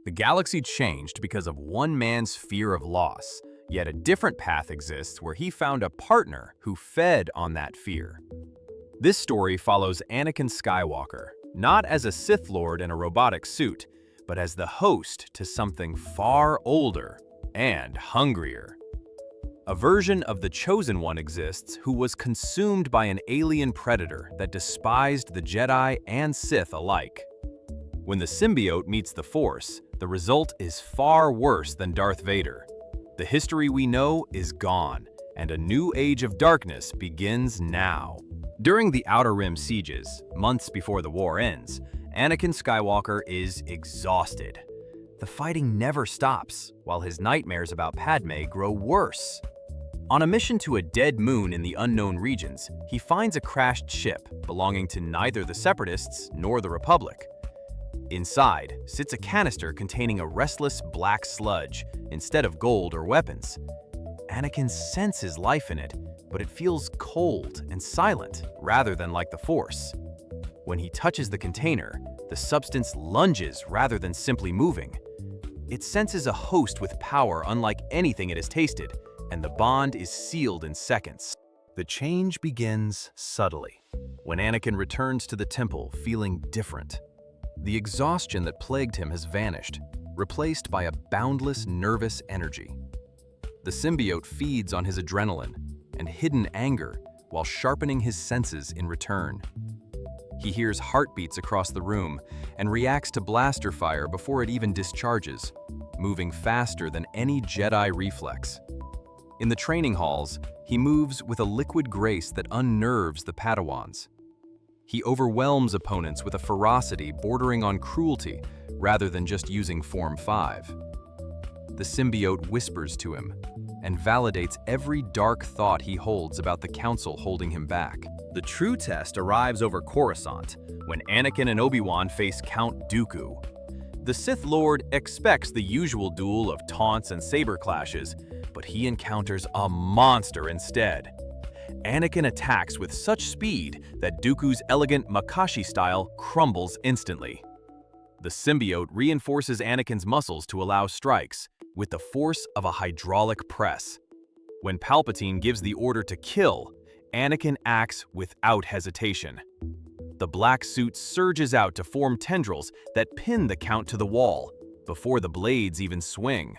The galaxy changed because of one man's fear of loss, yet a different path exists where he found a partner who fed on that fear. This story follows Anakin Skywalker, not as a Sith Lord in a robotic suit, but as the host to something far older and hungrier. A version of the Chosen One exists who was consumed by an alien predator that despised the Jedi and Sith alike. When the symbiote meets the Force, the result is far worse than Darth Vader. The history we know is gone, and a new age of darkness begins now. During the Outer Rim sieges, months before the war ends, Anakin Skywalker is exhausted. The fighting never stops, while his nightmares about Padmé grow worse. On a mission to a dead moon in the unknown regions, he finds a crashed ship belonging to neither the Separatists nor the Republic. Inside sits a canister containing a restless black sludge instead of gold or weapons. Anakin senses life in it, but it feels cold and silent rather than like the Force. When he touches the container, the substance lunges rather than simply moving. It senses a host with power unlike anything it has tasted, and the bond is sealed in seconds. The change begins subtly, when Anakin returns to the temple feeling different. The exhaustion that plagued him has vanished, replaced by a boundless nervous energy. The symbiote feeds on his adrenaline and hidden anger while sharpening his senses in return. He hears heartbeats across the room and reacts to blaster fire before it even discharges, moving faster than any Jedi reflex. In the training halls, he moves with a liquid grace that unnerves the Padawans. He overwhelms opponents with a ferocity bordering on cruelty rather than just using Form 5. The symbiote whispers to him and validates every dark thought he holds about the Council holding him back. The true test arrives over Coruscant when Anakin and Obi-Wan face Count Dooku. The Sith Lord expects the usual duel of taunts and saber clashes, but he encounters a monster instead. Anakin attacks with such speed that Dooku's elegant Makashi style crumbles instantly. The symbiote reinforces Anakin's muscles to allow strikes, with the force of a hydraulic press. When Palpatine gives the order to kill, Anakin acts without hesitation. The black suit surges out to form tendrils that pin the Count to the wall, before the blades even swing.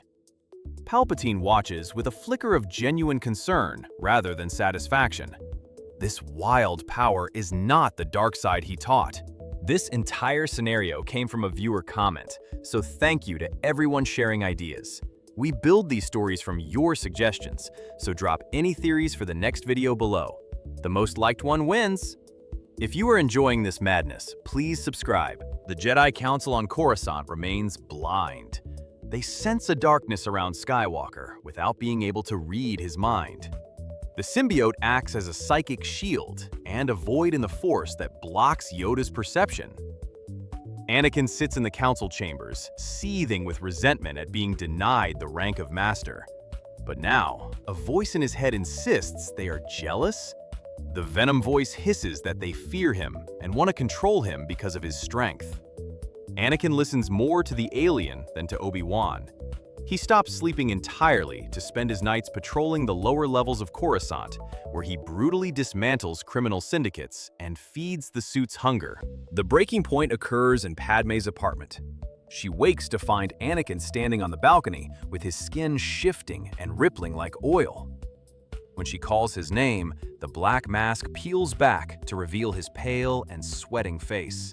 Palpatine watches with a flicker of genuine concern rather than satisfaction. This wild power is not the dark side he taught. This entire scenario came from a viewer comment, so thank you to everyone sharing ideas. We build these stories from your suggestions, so drop any theories for the next video below. The most liked one wins. If you are enjoying this madness, please subscribe. The Jedi Council on Coruscant remains blind. They sense a darkness around Skywalker without being able to read his mind. The symbiote acts as a psychic shield and a void in the Force that blocks Yoda's perception. Anakin sits in the council chambers, seething with resentment at being denied the rank of master. But now, a voice in his head insists they are jealous. The Venom voice hisses that they fear him and want to control him because of his strength. Anakin listens more to the alien than to Obi-Wan. He stops sleeping entirely to spend his nights patrolling the lower levels of Coruscant, where he brutally dismantles criminal syndicates and feeds the suit's hunger. The breaking point occurs in Padmé's apartment. She wakes to find Anakin standing on the balcony with his skin shifting and rippling like oil. When she calls his name, the black mask peels back to reveal his pale and sweating face.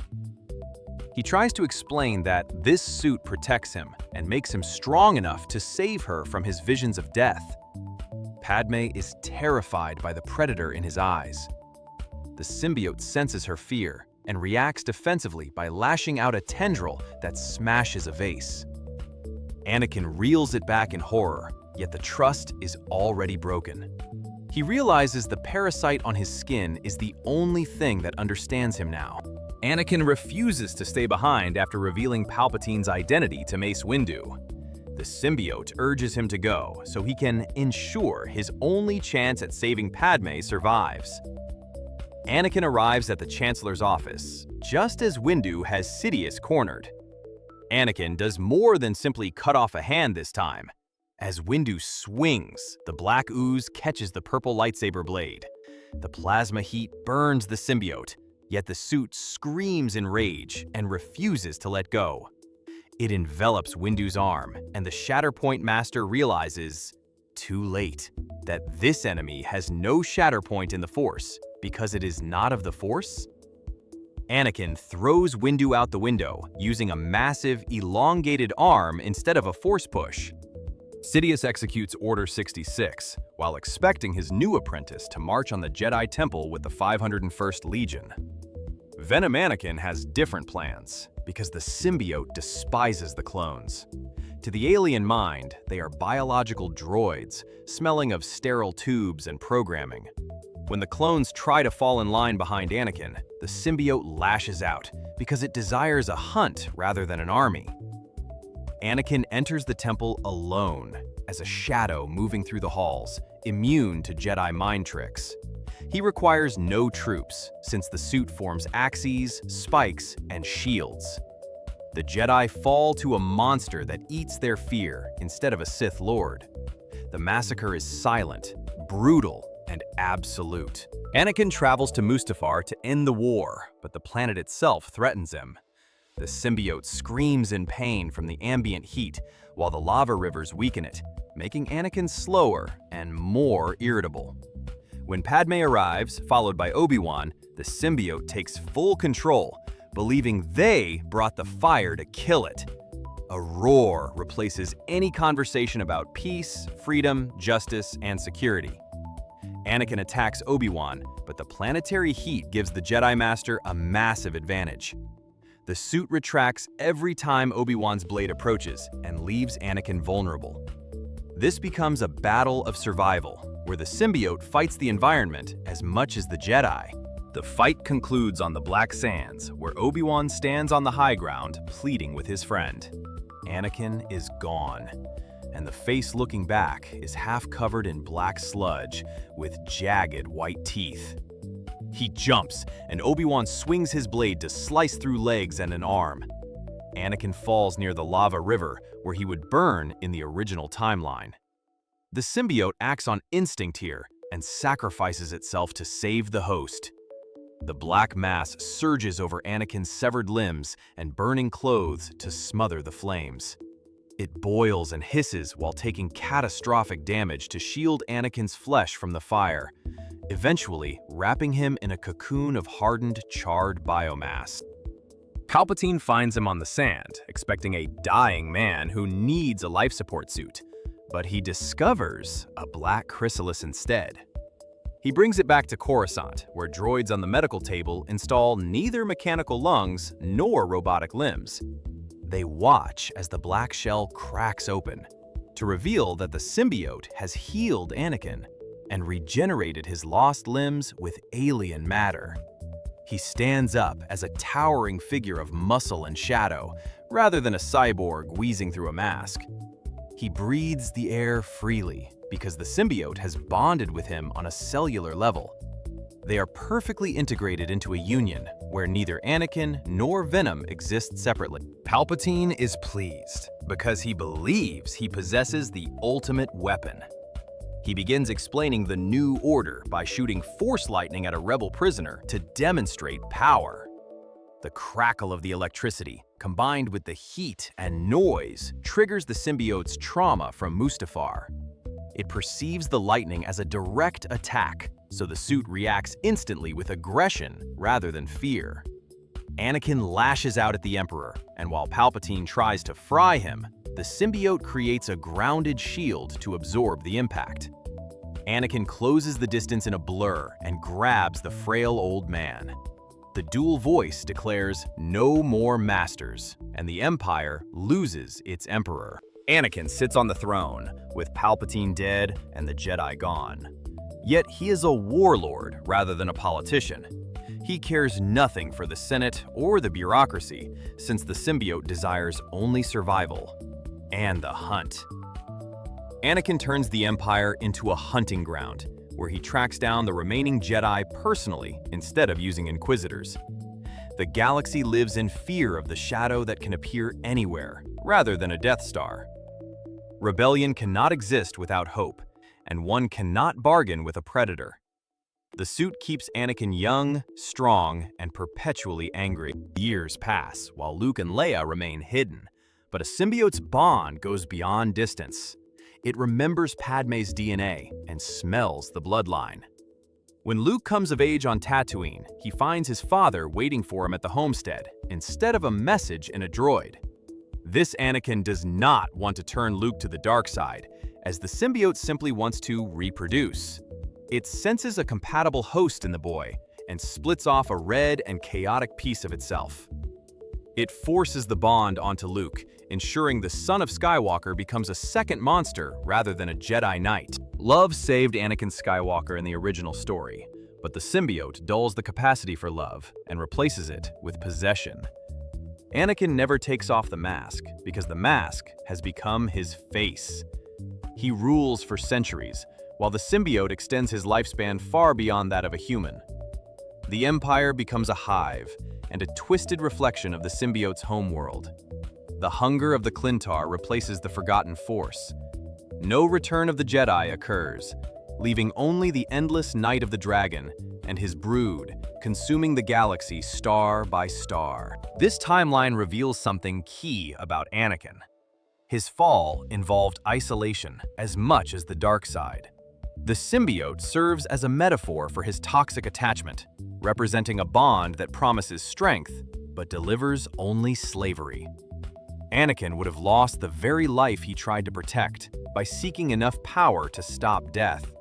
He tries to explain that this suit protects him and makes him strong enough to save her from his visions of death. Padmé is terrified by the predator in his eyes. The symbiote senses her fear and reacts defensively by lashing out a tendril that smashes a vase. Anakin reels it back in horror, yet the trust is already broken. He realizes the parasite on his skin is the only thing that understands him now. Anakin refuses to stay behind after revealing Palpatine's identity to Mace Windu. The symbiote urges him to go so he can ensure his only chance at saving Padmé survives. Anakin arrives at the Chancellor's office, just as Windu has Sidious cornered. Anakin does more than simply cut off a hand this time. As Windu swings, the black ooze catches the purple lightsaber blade. The plasma heat burns the symbiote, yet the suit screams in rage and refuses to let go. It envelops Windu's arm, and the Shatterpoint Master realizes, too late, that this enemy has no Shatterpoint in the Force because it is not of the Force. Anakin throws Windu out the window, using a massive, elongated arm instead of a Force push. Sidious executes Order 66, while expecting his new apprentice to march on the Jedi Temple with the 501st Legion. Venom Anakin has different plans, because the symbiote despises the clones. To the alien mind, they are biological droids, smelling of sterile tubes and programming. When the clones try to fall in line behind Anakin, the symbiote lashes out, because it desires a hunt rather than an army. Anakin enters the temple alone, as a shadow moving through the halls, immune to Jedi mind tricks. He requires no troops, since the suit forms axes, spikes, and shields. The Jedi fall to a monster that eats their fear instead of a Sith Lord. The massacre is silent, brutal, and absolute. Anakin travels to Mustafar to end the war, but the planet itself threatens him. The symbiote screams in pain from the ambient heat, while the lava rivers weaken it, making Anakin slower and more irritable. When Padmé arrives, followed by Obi-Wan, the symbiote takes full control, believing they brought the fire to kill it. A roar replaces any conversation about peace, freedom, justice, and security. Anakin attacks Obi-Wan, but the planetary heat gives the Jedi Master a massive advantage. The suit retracts every time Obi-Wan's blade approaches and leaves Anakin vulnerable. This becomes a battle of survival, where the symbiote fights the environment as much as the Jedi. The fight concludes on the Black Sands, where Obi-Wan stands on the high ground, pleading with his friend. Anakin is gone, and the face looking back is half covered in black sludge with jagged white teeth. He jumps, and Obi-Wan swings his blade to slice through legs and an arm. Anakin falls near the lava river, where he would burn in the original timeline. The symbiote acts on instinct here and sacrifices itself to save the host. The black mass surges over Anakin's severed limbs and burning clothes to smother the flames. It boils and hisses while taking catastrophic damage to shield Anakin's flesh from the fire, eventually wrapping him in a cocoon of hardened, charred biomass. Palpatine finds him on the sand, expecting a dying man who needs a life support suit, but he discovers a black chrysalis instead. He brings it back to Coruscant, where droids on the medical table install neither mechanical lungs nor robotic limbs. They watch as the black shell cracks open, to reveal that the symbiote has healed Anakin and regenerated his lost limbs with alien matter. He stands up as a towering figure of muscle and shadow, rather than a cyborg wheezing through a mask. He breathes the air freely because the symbiote has bonded with him on a cellular level. They are perfectly integrated into a union where neither Anakin nor Venom exist separately. Palpatine is pleased because he believes he possesses the ultimate weapon. He begins explaining the new order by shooting force lightning at a rebel prisoner to demonstrate power. The crackle of the electricity, combined with the heat and noise, triggers the symbiote's trauma from Mustafar. It perceives the lightning as a direct attack, so the suit reacts instantly with aggression rather than fear. Anakin lashes out at the Emperor, and while Palpatine tries to fry him, the symbiote creates a grounded shield to absorb the impact. Anakin closes the distance in a blur and grabs the frail old man. The dual voice declares no more masters, and the Empire loses its Emperor. Anakin sits on the throne, with Palpatine dead and the Jedi gone. Yet he is a warlord rather than a politician. He cares nothing for the Senate or the bureaucracy, since the symbiote desires only survival and the hunt. Anakin turns the Empire into a hunting ground, where he tracks down the remaining Jedi personally instead of using Inquisitors. the galaxy lives in fear of the shadow that can appear anywhere, rather than a Death Star. Rebellion cannot exist without hope, and one cannot bargain with a predator. The suit keeps Anakin young, strong, and perpetually angry. Years pass, while Luke and Leia remain hidden, but a symbiote's bond goes beyond distance. It remembers Padmé's DNA and smells the bloodline. When Luke comes of age on Tatooine, he finds his father waiting for him at the homestead, instead of a message in a droid. This Anakin does not want to turn Luke to the dark side, as the symbiote simply wants to reproduce. It senses a compatible host in the boy and splits off a red and chaotic piece of itself. It forces the bond onto Luke, ensuring the son of Skywalker becomes a second monster rather than a Jedi Knight. Love saved Anakin Skywalker in the original story, but the symbiote dulls the capacity for love and replaces it with possession. Anakin never takes off the mask because the mask has become his face. He rules for centuries, while the symbiote extends his lifespan far beyond that of a human. The Empire becomes a hive and a twisted reflection of the symbiote's homeworld. The hunger of the Clintar replaces the forgotten Force. No return of the Jedi occurs, leaving only the endless night of the dragon and his brood, consuming the galaxy star by star. This timeline reveals something key about Anakin. His fall involved isolation as much as the dark side. The symbiote serves as a metaphor for his toxic attachment, representing a bond that promises strength but delivers only slavery. Anakin would have lost the very life he tried to protect by seeking enough power to stop death.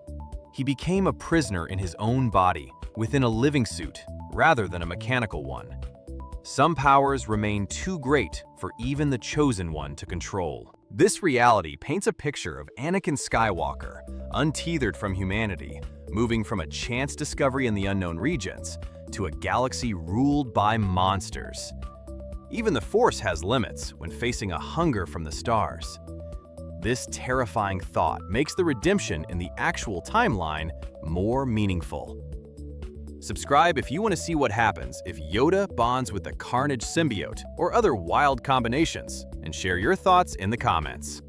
He became a prisoner in his own body, within a living suit, rather than a mechanical one. Some powers remain too great for even the chosen one to control. This reality paints a picture of Anakin Skywalker, untethered from humanity, moving from a chance discovery in the unknown regions to a galaxy ruled by monsters. Even the Force has limits when facing a hunger from the stars. This terrifying thought makes the redemption in the actual timeline more meaningful. Subscribe if you want to see what happens if Yoda bonds with the Carnage symbiote or other wild combinations, and share your thoughts in the comments.